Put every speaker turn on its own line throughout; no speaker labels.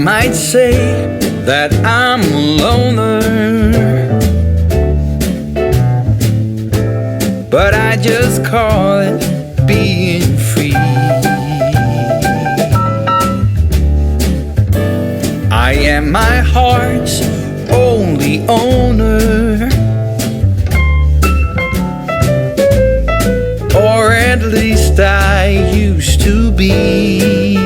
might say that I'm a loner, but I just call it being free. I am my heart's only owner, or at least I used to be.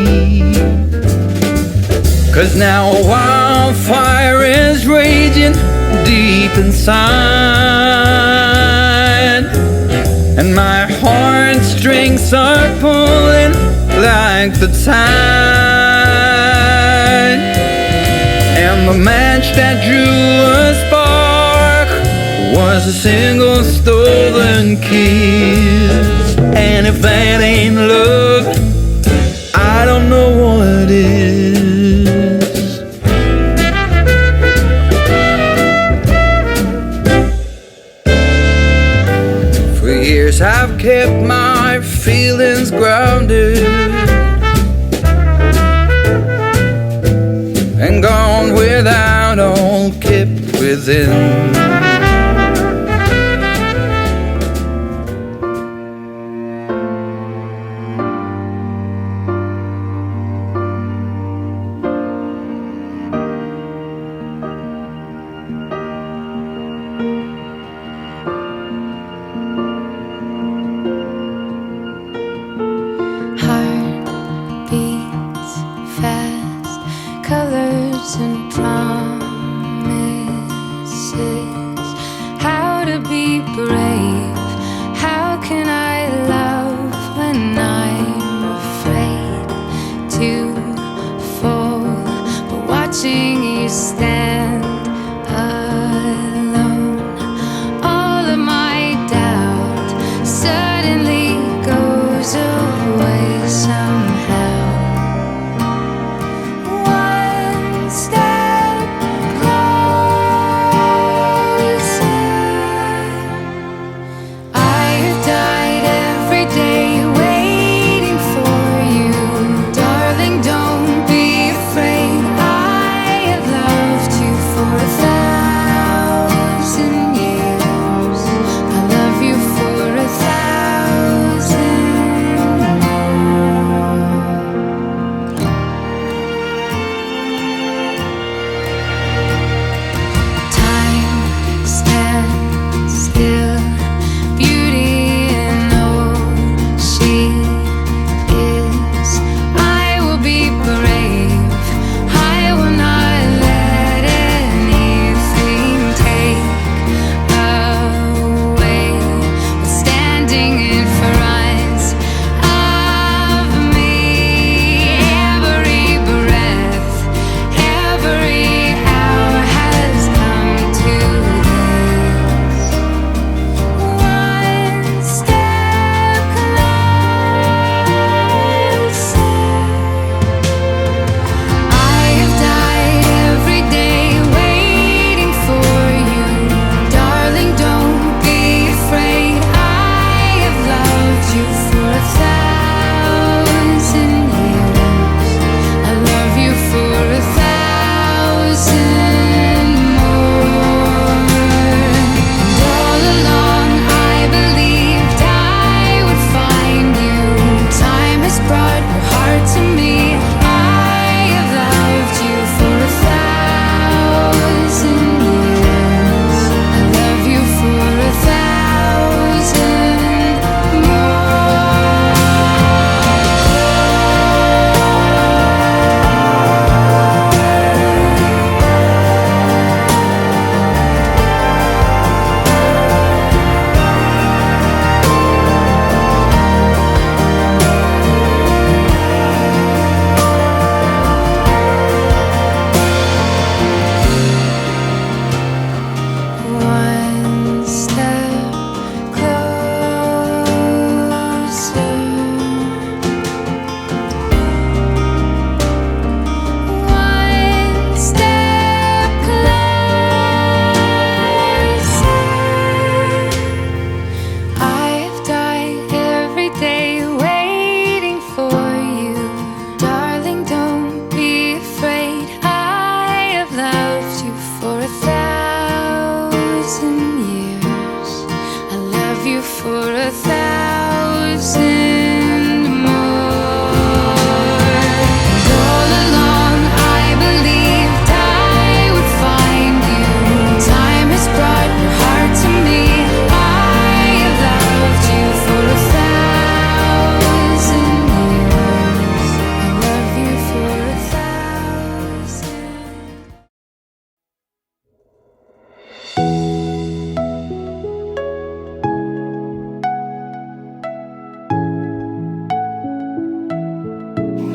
'Cause now a wildfire is raging deep inside, and my heartstrings are pulling like the tide. And the match that drew a spark was a single stolen kiss. And if that ain't love, I don't know what is. For years I've kept my feelings grounded and gone without, all kept within.
Beats fast, colors and promises.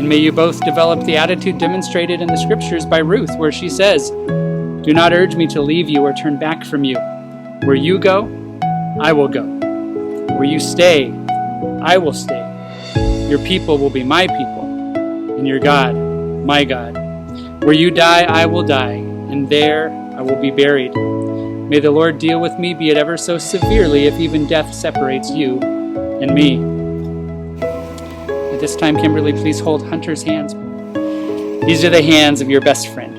And may you both develop the attitude demonstrated in the scriptures by Ruth, where she says, "Do not urge me to leave you or turn back from you. Where you go, I will go. Where you stay, I will stay. Your people will be my people, and your God, my God. Where you die, I will die, and there I will be buried. May the Lord deal with me, be it ever so severely, if even death separates you and me." At this time, Kimberly, please hold Hunter's hands. These are the hands of your best friend.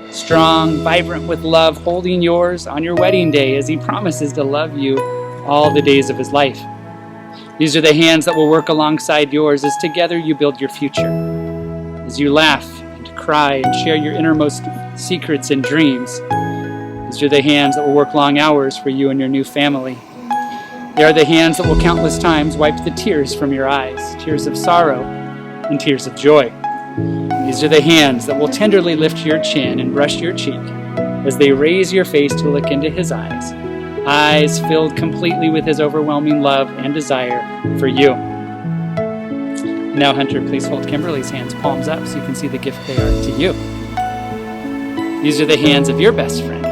Strong, vibrant with love, holding yours on your wedding day as he promises to love you all the days of his life. These are the hands that will work alongside yours as together you build your future. As you laugh and cry and share your innermost secrets and dreams. These are the hands that will work long hours for you and your new family. They are the hands that will countless times wipe the tears from your eyes, tears of sorrow and tears of joy. These are the hands that will tenderly lift your chin and brush your cheek as they raise your face to look into his eyes, eyes filled completely with his overwhelming love and desire for you. Now, Hunter, please hold Kimberly's hands palms up so you can see the gift they are to you. These are the hands of your best friend,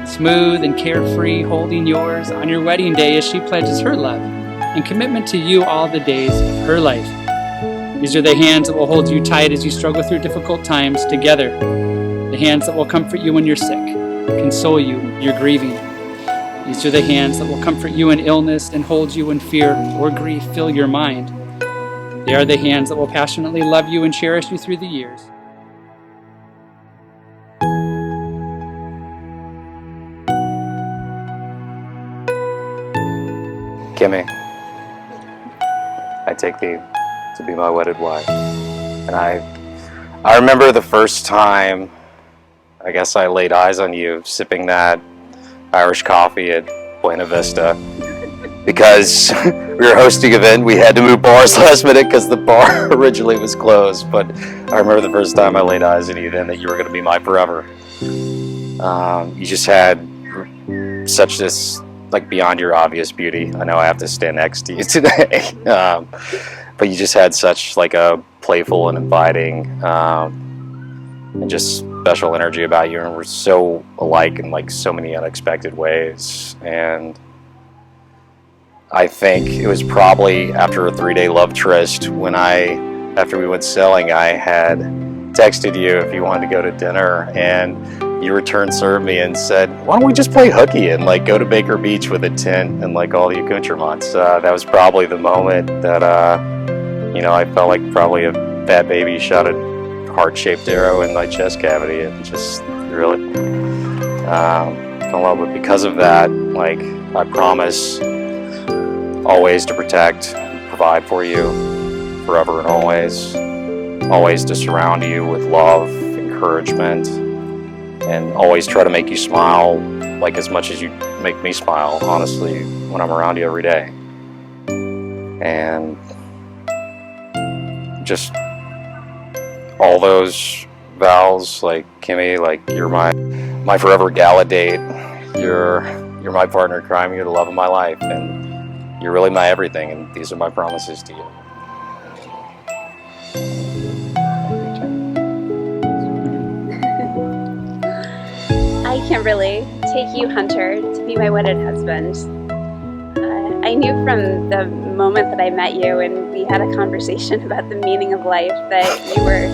smooth and carefree, holding yours on your wedding day as she pledges her love and commitment to you all the days of her life. These are the hands that will hold you tight as you struggle through difficult times together. The hands that will comfort you when you're sick, console you when you're grieving. These are the hands that will comfort you in illness and hold you when fear or grief fill your mind. They are the hands that will passionately love you and cherish you through the years.
Kimmy, I take thee to be my wedded wife. And I remember the first time, I guess I laid eyes on you sipping that Irish coffee at Buena Vista. Because we were hosting an event, we had to move bars last minute because the bar originally was closed. But I remember the first time I laid eyes on you then that you were going to be my forever. You just had such this, like, beyond your obvious beauty. I know I have to stand next to you today. But you just had such like a playful and inviting and just special energy about you, and we're so alike in like so many unexpected ways. And I think it was probably after a 3-day love tryst when after we went sailing, I had texted you if you wanted to go to dinner, and you returned served me and said, "Why don't we just play hooky and like go to Baker Beach with a tent and like all the accoutrements?" That was probably the moment that I felt like probably a bad baby shot a heart-shaped arrow in my chest cavity and just really fell in love. But because of that, like, I promise always to protect, provide for you forever and always to surround you with love, encouragement, and always try to make you smile like as much as you make me smile, honestly, when I'm around you every day. And just all those vows, like, Kimmy, like, you're my forever gala date, you're my partner in crime, you're the love of my life, and you're really my everything, and these are my promises to you.
I can really take you, Hunter, to be my wedded husband. I knew from the moment that I met you and we had a conversation about the meaning of life that you were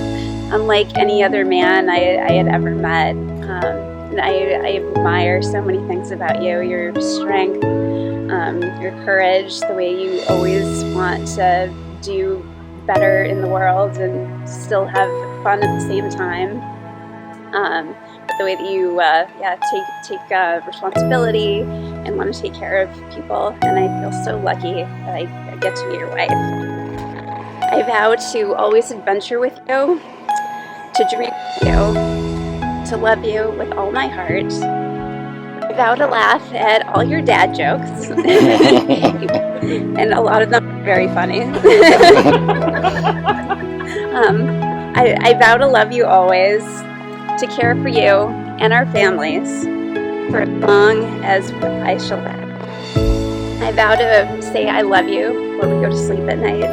unlike any other man I had ever met. And I admire so many things about you, your strength, your courage, the way you always want to do better in the world and still have fun at the same time. The way that you take responsibility and want to take care of people, and I feel so lucky that I get to be your wife. I vow to always adventure with you, to dream with you, to love you with all my heart. I vow to laugh at all your dad jokes, and a lot of them are very funny. I vow to love you always, to care for you and our families for as long as I shall live. I vow to say I love you before we go to sleep at night.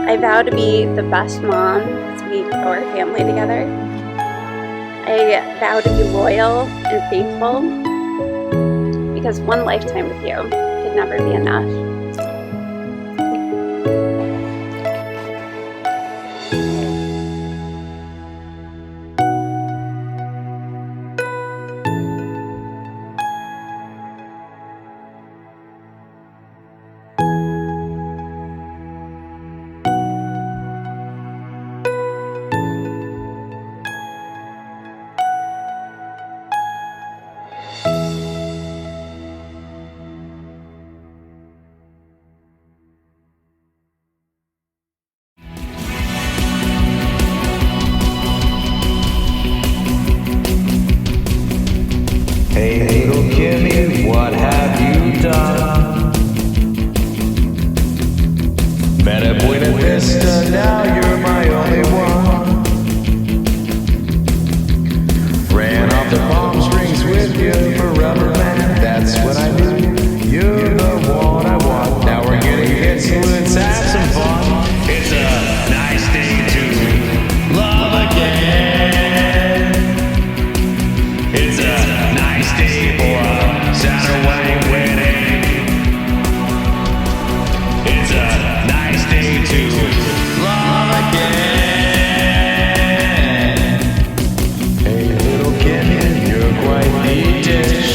I vow to be the best mom as we grow our family together. I vow to be loyal and faithful because one lifetime with you could never be enough.
Hey little Kimmy, what have you done? Met at Buena Vista, now you're my only one. Ran off the palm strings with you forever, man, that's what I do. You're the one I want, now we're getting hit, so let's have some fun. It's a nice day to love again. It's a nice day for a Saturday wedding. It's a nice day to love again. Hey little Kimmy, you're quite the dish.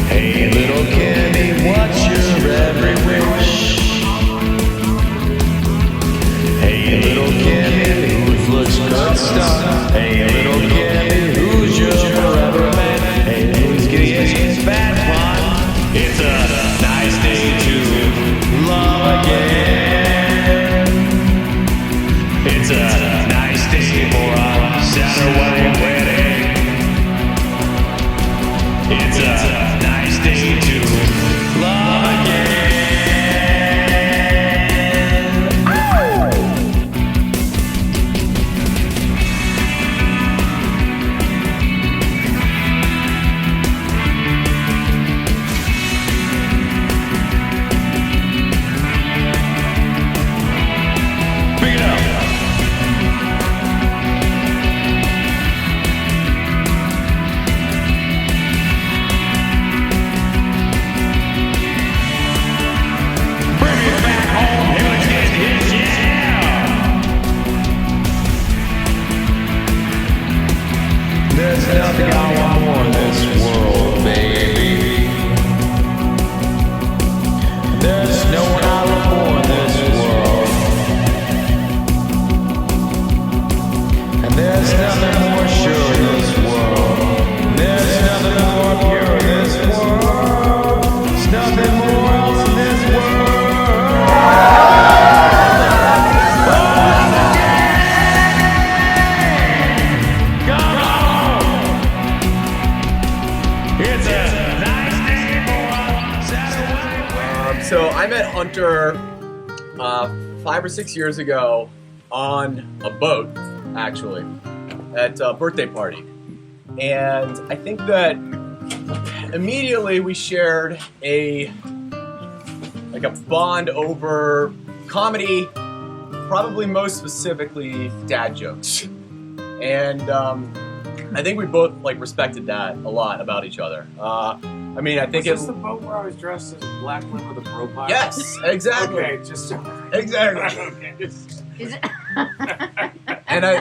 Hey little Kimmy, what's your every wish? Hey little Kimmy, whose looks good stuff? Hey little Kimmy, who's your forever man? Hey, who's getting his bad fun? It's a nice day to love again. It's a nice day for a Saturday wedding. It's a nice day to love again. Big it up. Bring it back home, here let's get his, yeah. There's nothing I want more in this world, baby. There's no one I love more in this world. And there's nothing more sure in this world. There's nothing more pure in this world. There's nothing more else in this world. Come on! It's a nice day for a Saturday.
So I met Hunter 5 or 6 years ago on a boat, actually, at a birthday party. And I think that immediately we shared a bond over comedy, probably most specifically dad jokes. And I think we both respected that a lot about each other. I think
Is this the boat where I was dressed as a black man with a profile?
yes, exactly.
Okay, just
Exactly.
okay.
Is it?
And I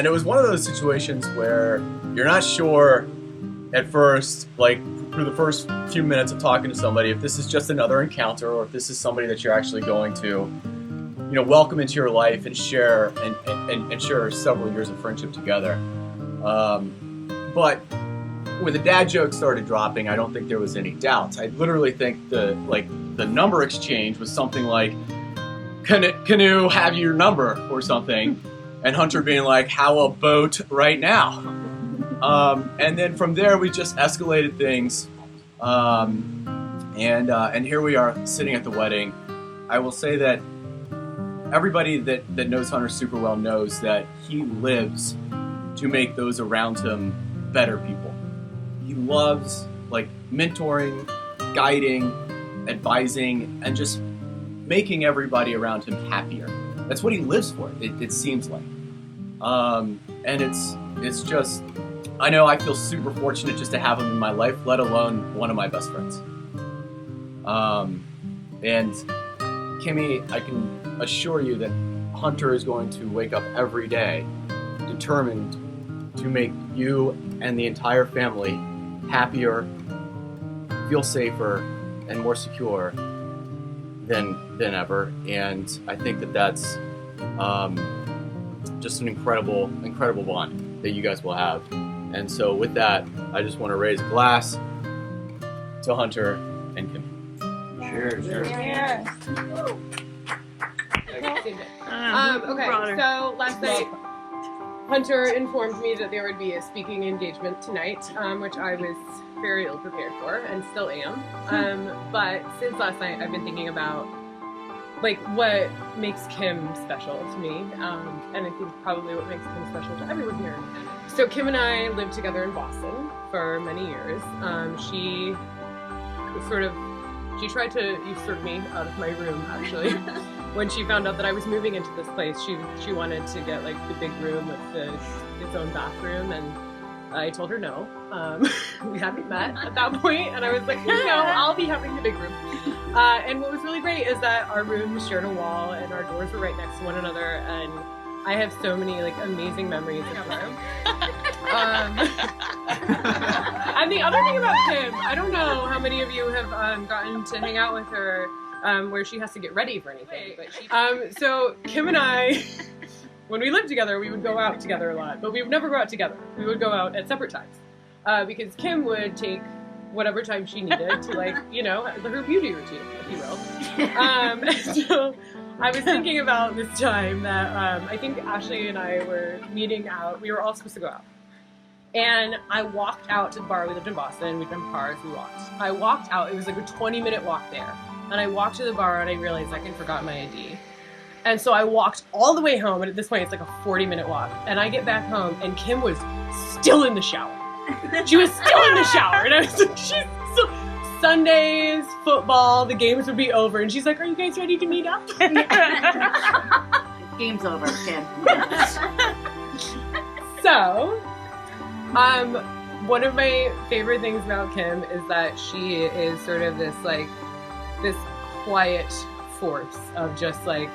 it was one of those situations where you're not sure at first, through the first few minutes of talking to somebody, if this is just another encounter or if this is somebody that you're actually going to, welcome into your life and share and share several years of friendship together. But when the dad jokes started dropping, I don't think there was any doubts. I literally think the number exchange was something like, "Can have your number?" or something, and Hunter being like, "How about right now?" And then from there we just escalated things, and here we are sitting at the wedding. I will say that everybody that knows Hunter super well knows that he lives to make those around him better people. He loves like mentoring, guiding, advising, and just making everybody around him happier. That's what he lives for, it seems like. And it's just, I know I feel super fortunate just to have him in my life, let alone one of my best friends. And Kimmy, I can assure you that Hunter is going to wake up every day determined to make you and the entire family happier, feel safer, and more secure than ever. And I think that that's just an incredible bond that you guys will have. And so with that, I just want to raise a glass to Hunter and Kimmy.
Cheers.
Okay, so last night Hunter informed me that there would be a speaking engagement tonight, which I was very ill prepared for and still am. But since last night, I've been thinking about like what makes Kim special to me, and I think probably what makes Kim special to everyone here. So Kim and I lived together in Boston for many years. She tried to usurp me out of my room, actually. When she found out that I was moving into this place, she wanted to get like the big room with its own bathroom, and I told her no. We hadn't met at that point, and I was like, no, I'll be having the big room. And what was really great is that our rooms shared a wall, and our doors were right next to one another, and I have so many like amazing memories of them. And the other thing about Kim, I don't know how many of you have gotten to hang out with her where she has to get ready for anything. But so Kim and I, when we lived together, we would go out together a lot, but we would never go out together. We would go out at separate times because Kim would take whatever time she needed to, like, you know, her beauty routine, if you will. So I was thinking about this time that I think Ashley and I were meeting out. We were all supposed to go out. And I walked out to the bar. We lived in Boston. We'd been cars. We walked. I walked out. It was like a 20-minute walk there. And I walked to the bar and I realized I forgot my ID. And so I walked all the way home. And at this point, it's like a 40-minute walk. And I get back home and Kim was still in the shower. She was still in the shower. And I was like, she's still... Sundays, football, the games would be over. And she's like, are you guys ready to meet up?
Game's over, Kim.
So... one of my favorite things about Kim is that she is sort of this quiet force of just like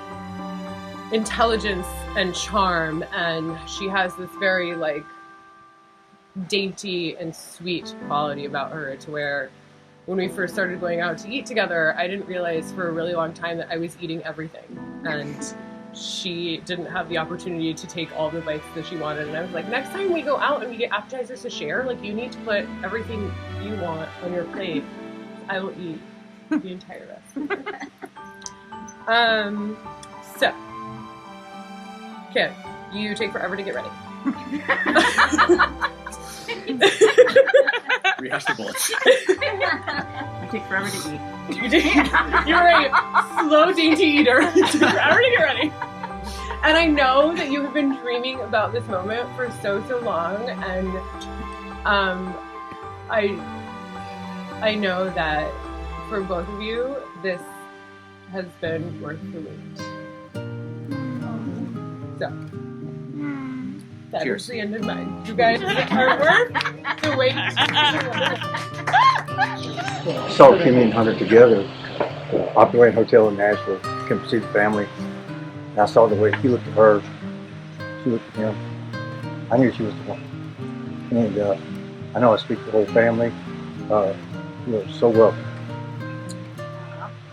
intelligence and charm, and she has this very like dainty and sweet quality about her to where when we first started going out to eat together, I didn't realize for a really long time that I was eating everything, and she didn't have the opportunity to take all the bites that she wanted. And I was like, next time we go out and we get appetizers to share, like, you need to put everything you want on your plate. I will eat the entire rest. So, Kim, you take forever to get ready.
Rehash the bullets.
You take forever to eat.
You're a slow, dainty eater. You take forever to get ready. And I know that you have been dreaming about this moment for so long, and I know that for both of you, this has been worth the wait. So, that
Cheers.
is the end of mine. You guys are worth the wait.
Saw Kimmy and Hunter together at the Opulent Hotel in Nashville. Came to see the family. And I saw the way he looked at her, she looked at him. I knew she was the one. And I know I speak for the whole family. You're so welcome.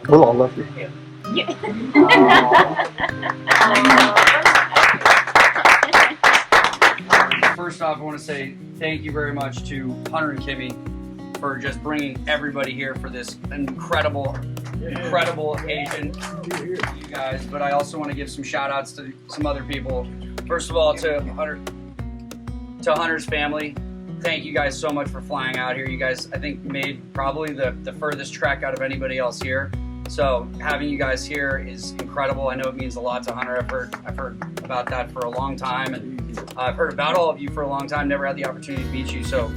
We'll all love you.
First off, I want to say thank you very much to Hunter and Kimmy for just bringing everybody here for this incredible occasion, you guys. But I also want to give some shout outs to some other people. First of all, to Hunter's family. Thank you guys so much for flying out here. You guys, I think, made probably the furthest trek out of anybody else here. So having you guys here is incredible. I know it means a lot to Hunter. I've heard about that for a long time, and I've heard about all of you for a long time. Never had the opportunity to meet you. So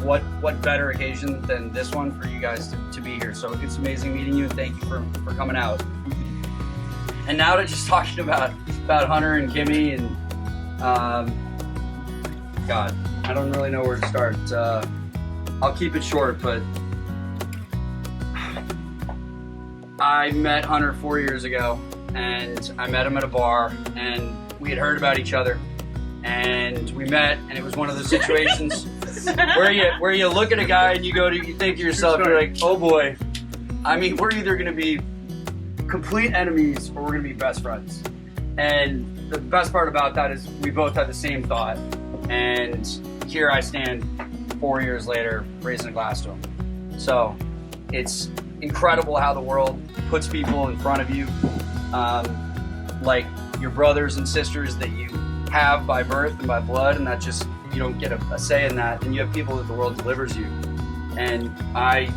what better occasion than this one for you guys to be here? So it's amazing meeting you, and thank you for coming out. And now to just talking about Hunter and Kimmy and God, I don't really know where to start. I'll keep it short, but I met Hunter 4 years ago, and I met him at a bar, and we had heard about each other, and we met, and it was one of those situations where you look at a guy and you think to yourself, you're like, oh boy, I mean, we're either going to be complete enemies or we're going to be best friends. And the best part about that is we both had the same thought, and here I stand 4 years later raising a glass to him. So it's incredible how the world puts people in front of you, like your brothers and sisters that you have by birth and by blood, and that just, you don't get a say in that, and you have people that the world delivers you. And I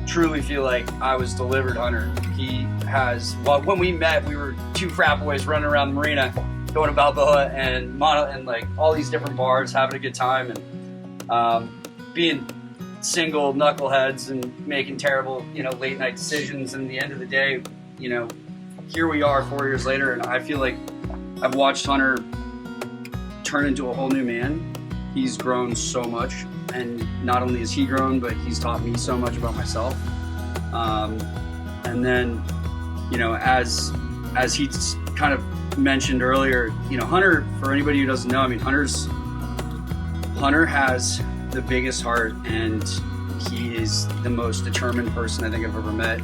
truly feel like I was delivered, Hunter. He has, well, when we met, we were two frat boys running around the marina, going to Balboa and like all these different bars, having a good time, and being single knuckleheads and making terrible, late night decisions. And at the end of the day, here we are 4 years later, and I feel like I've watched Hunter turn into a whole new man. He's grown so much, and not only has he grown, but he's taught me so much about myself. And then, as he kind of mentioned earlier, Hunter, for anybody who doesn't know, I mean, Hunter has the biggest heart, and he is the most determined person I think I've ever met.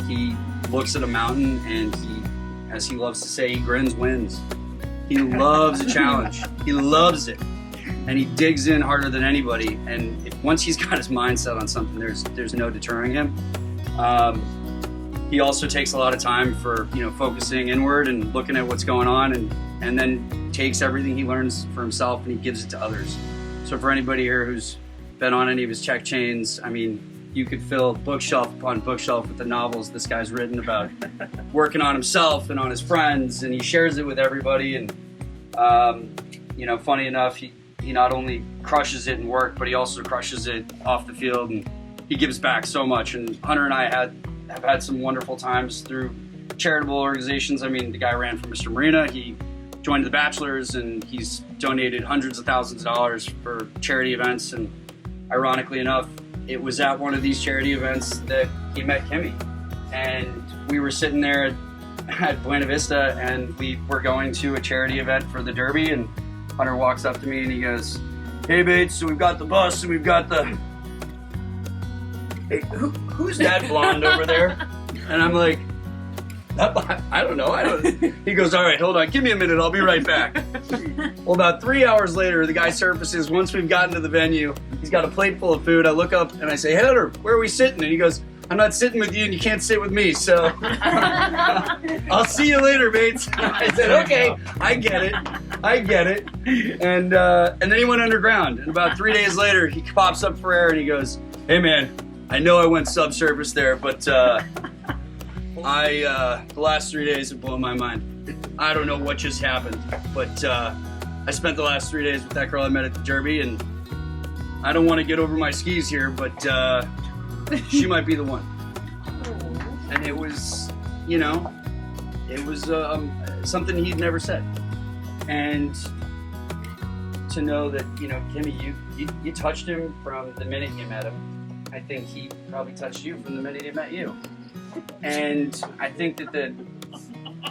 He looks at a mountain, and he, as he loves to say, he grins wins. He loves a challenge. He loves it. And he digs in harder than anybody. And once he's got his mind set on something, there's no deterring him. He also takes a lot of time for focusing inward and looking at what's going on, and then takes everything he learns for himself and he gives it to others. So for anybody here who's been on any of his check chains, I mean, you could fill bookshelf upon bookshelf with the novels this guy's written about working on himself and on his friends, and he shares it with everybody. And funny enough, he not only crushes it in work, but he also crushes it off the field, and he gives back so much. And Hunter and I have had some wonderful times through charitable organizations. I mean, the guy ran for Mr. Marina. He joined the Bachelors, and he's donated hundreds of thousands of dollars for charity events. And ironically enough, it was at one of these charity events that he met Kimmy. And we were sitting there at Buena Vista, and we were going to a charity event for the Derby, and Hunter walks up to me and he goes, "Hey Bates, so we've got the bus and we've got the... Hey, who's that blonde over there?" And I'm like, I don't know. He goes, "All right, hold on, give me a minute, I'll be right back." Well, about 3 hours later, the guy surfaces. Once we've gotten to the venue, he's got a plate full of food. I look up and I say, "Hey Hunter, where are we sitting?" And he goes, "I'm not sitting with you and you can't sit with me, so I'll see you later, Bates." I said, "Okay, I get it. And then he went underground, and about 3 days later, he pops up for air and he goes, "Hey man, I know I went subsurface there, but the last 3 days have blown my mind. I don't know what just happened, but I spent the last 3 days with that girl I met at the Derby, and I don't want to get over my skis here, but she might be the one." And it was, something he'd never said. And to know that, Kimmy, you touched him from the minute you met him. I think he probably touched you from the minute he met you. And I think that the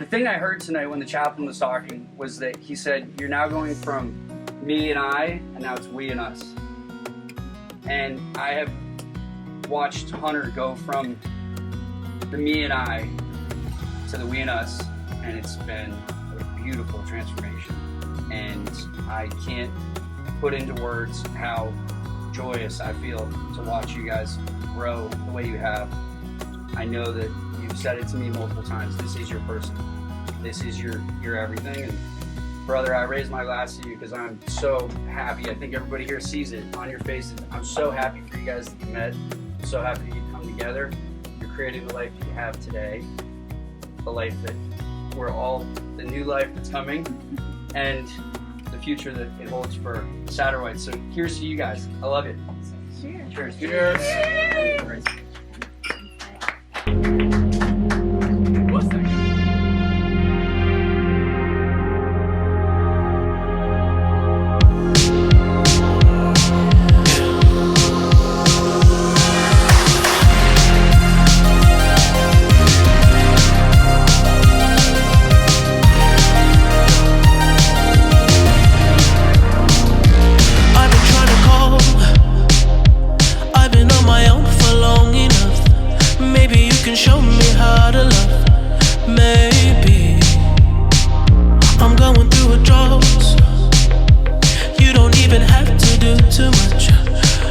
thing I heard tonight when the chaplain was talking was that he said, "You're now going from me and I, and now it's we and us." And I have watched Hunter go from the me and I to the we and us, and it's been a beautiful transformation. And I can't put into words how joyous I feel to watch you guys grow the way you have. I know that you've said it to me multiple times. This is your person. This is your everything. And brother, I raise my glass to you because I'm so happy. I think everybody here sees it on your faces. I'm so happy for you guys that you met. I'm so happy that you come together. You're creating the life that you have today. The life that we're all, the new life that's coming. And the future that it holds for Satterwhite. So here's to you guys. I love you. Cheers.
Cheers.
Cheers.
What's that?
Show me how to love. Maybe I'm going through a drought. You don't even have to do too much.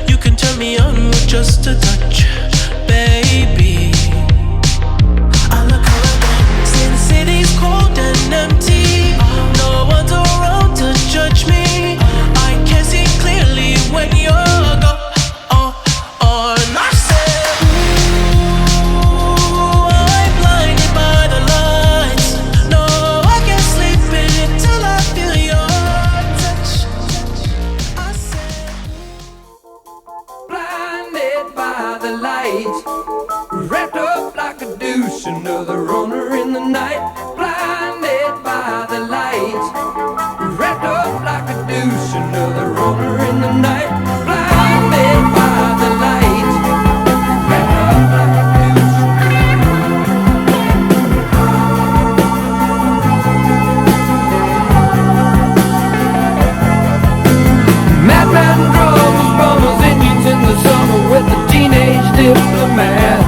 You can turn me on with just a touch, baby. I look around, see the city's cold and empty. No one's around to judge me. I can see clearly when you're gone.
Wrapped up like a douche, another runner in the night. Blinded by the lights. Wrapped up like a douche, another runner in the night. Blinded by the lights. Wrapped up like a douche. Madman drums, bummers, Indians in the summer with the teenage diplomat.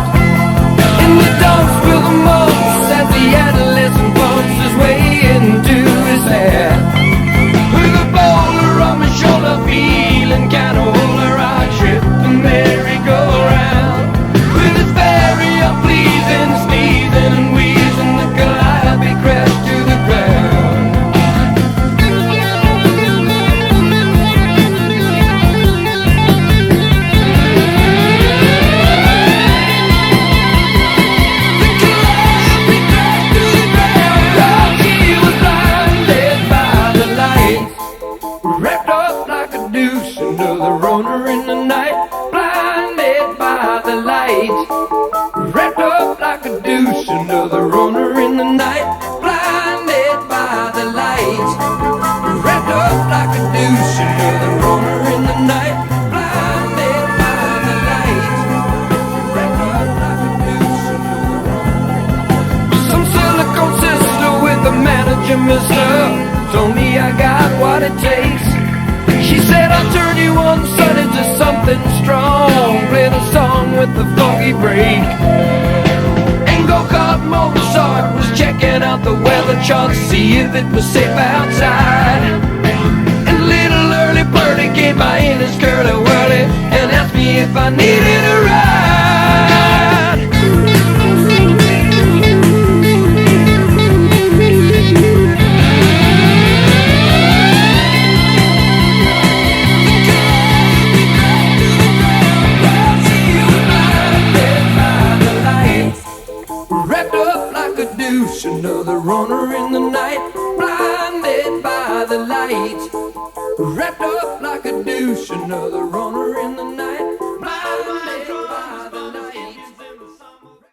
In the dumps with the mumps as the adolescent bumps his way into his hat. With a bowler on my shoulder, feeling kinda older, I trip the merry-go-round. With his very unpleasing sneezing and wheezing, the calliope crashed to the ground. Wrapped up like a douche, another runner in the night. Blinded by the light. Wrapped up like a douche, another runner in the night. Blinded by the light. Wrapped up like a douche, another runner in the night. Blinded by the light. Wrapped up like a douche, another runner. Some silicone sister with a manager, mister. Told me I got what it takes. She said I'll turn you on, son, into something strong. Played a song with the funky break. And go-kart Mozart was checking out the weather chart to see if it was safe outside. And little early birdie came by in his curly-whirly and asked me if I needed a ride. Another runner in the night, blinded by the light. Wrapped up like a douche, another runner in the